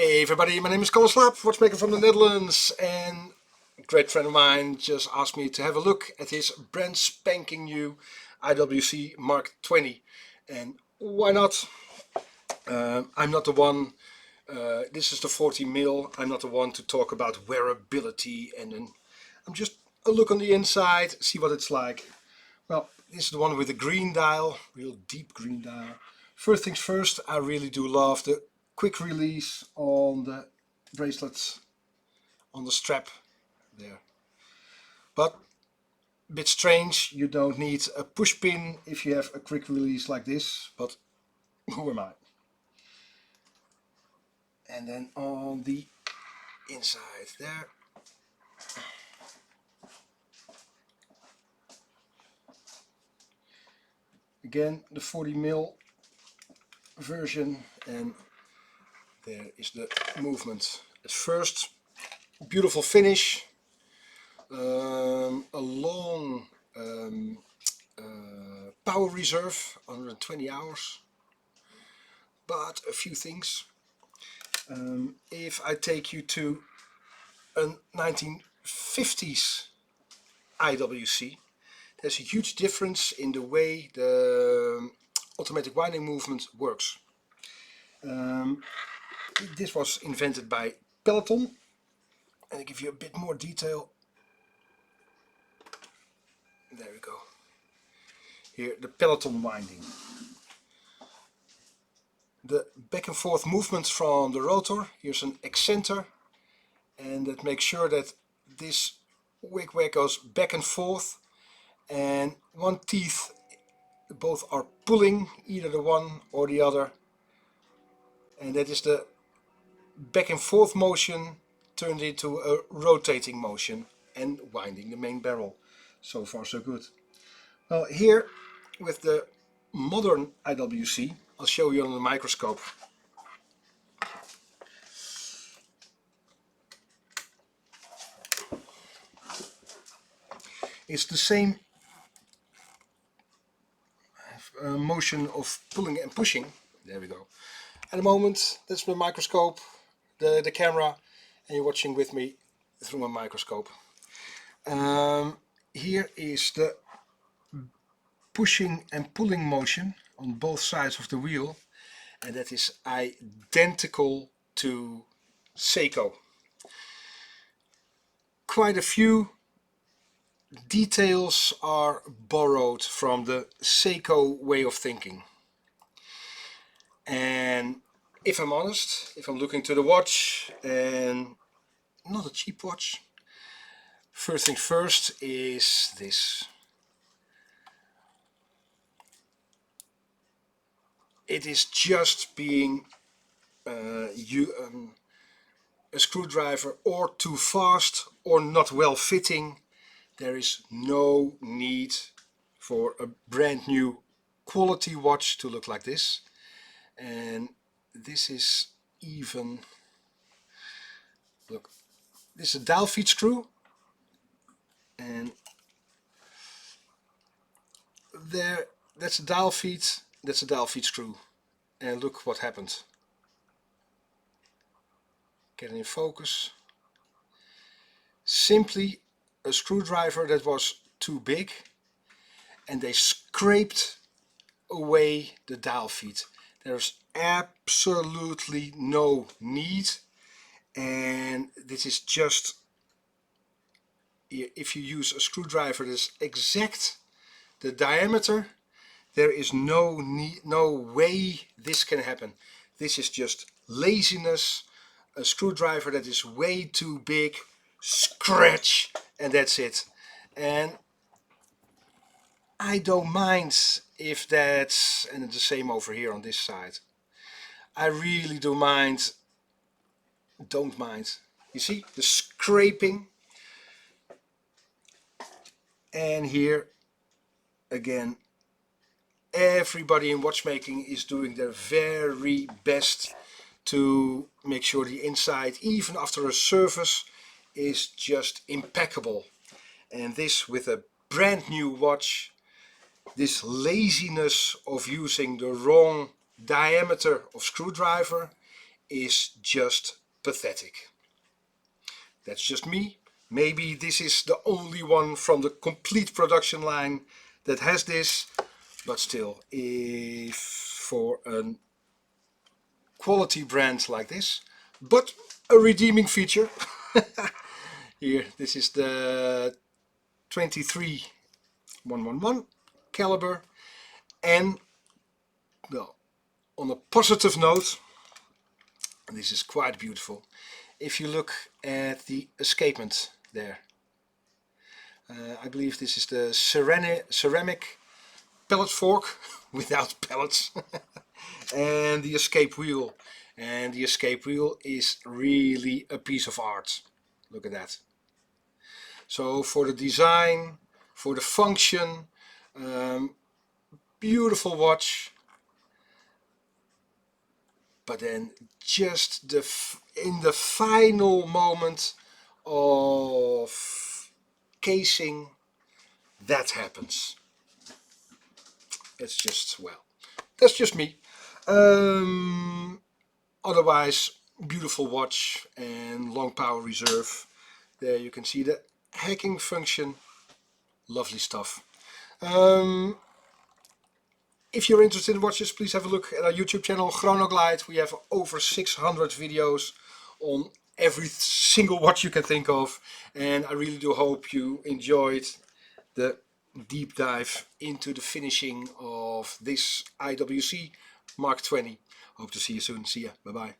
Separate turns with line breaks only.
Hey everybody, my name is Kalle Slaap, watchmaker from the Netherlands, and a great friend of mine just asked me to have a look at his brand spanking new IWC Mark XX. And why not? I'm not the one, this is the 40mm, I'm not the one to talk about wearability, and then I'm just a look on the inside, see what it's like. Well, this is the one with the green dial, real deep green dial. First things first, I really do love the quick release on the bracelets, on the strap there. But a bit strange, you don't need a push pin if you have a quick release like this, but who am I? And then on the inside there, again the 40mm version, and there is the movement. At first, beautiful finish, a long power reserve, 120 hours, but a few things. If I take you to a 1950s IWC, there's a huge difference in the way the automatic winding movement works. This was invented by Peloton, and I give you a bit more detail. There we go. Here, the Peloton winding. The back and forth movement from the rotor. Here's an excenter, and that makes sure that this wig goes back and forth, and one teeth, both are pulling, either the one or the other, and that is the back and forth motion turned into a rotating motion and winding the main barrel. So far so good. Well, here with the modern IWC, I'll show you on the microscope. It's the same motion of pulling and pushing. There we go. At the moment, that's my microscope, the camera, and you're watching with me through my microscope. Here is the pushing and pulling motion on both sides of the wheel, and that is identical to Seiko. Quite a few details are borrowed from the Seiko way of thinking. And if I'm honest, if I'm looking to the watch, and not a cheap watch, first thing first is this. It is just being a screwdriver or too fast or not well fitting. There is no need for a brand new quality watch to look like this. And this is even, look, this is a dial feed screw, and there, that's a dial feed screw, and look what happened. Get it in focus. Simply a screwdriver that was too big, and they scraped away the dial feed. There's absolutely no need, and this is just, if you use a screwdriver that is exact the diameter, there is no way this can happen. This is just laziness. A screwdriver that is way too big, scratch, and that's it. And I don't mind if that's, and it's the same over here on this side. I really don't mind. You see the scraping, and here again, everybody in watchmaking is doing their very best to make sure the inside, even after a service, is just impeccable. And this, with a brand new watch, this laziness of using the wrong diameter of screwdriver is just pathetic. That's just me. Maybe this is the only one from the complete production line that has this, but still, if for a quality brand like this, but a redeeming feature. Here, this is the 23111 caliber, and well, on a positive note, this is quite beautiful. If you look at the escapement there, I believe this is the ceramic pellet fork without pellets and the escape wheel. And the escape wheel is really a piece of art. Look at that. So for the design, for the function, beautiful watch. But then just in the final moment of casing, that happens. It's just, well, that's just me. Otherwise, beautiful watch and long power reserve. There you can see the hacking function. Lovely stuff. If you're interested in watches, please have a look at our YouTube channel, Chronoglide. We have over 600 videos on every single watch you can think of. And I really do hope you enjoyed the deep dive into the finishing of this IWC Mark XX. Hope to see you soon. See ya. Bye bye.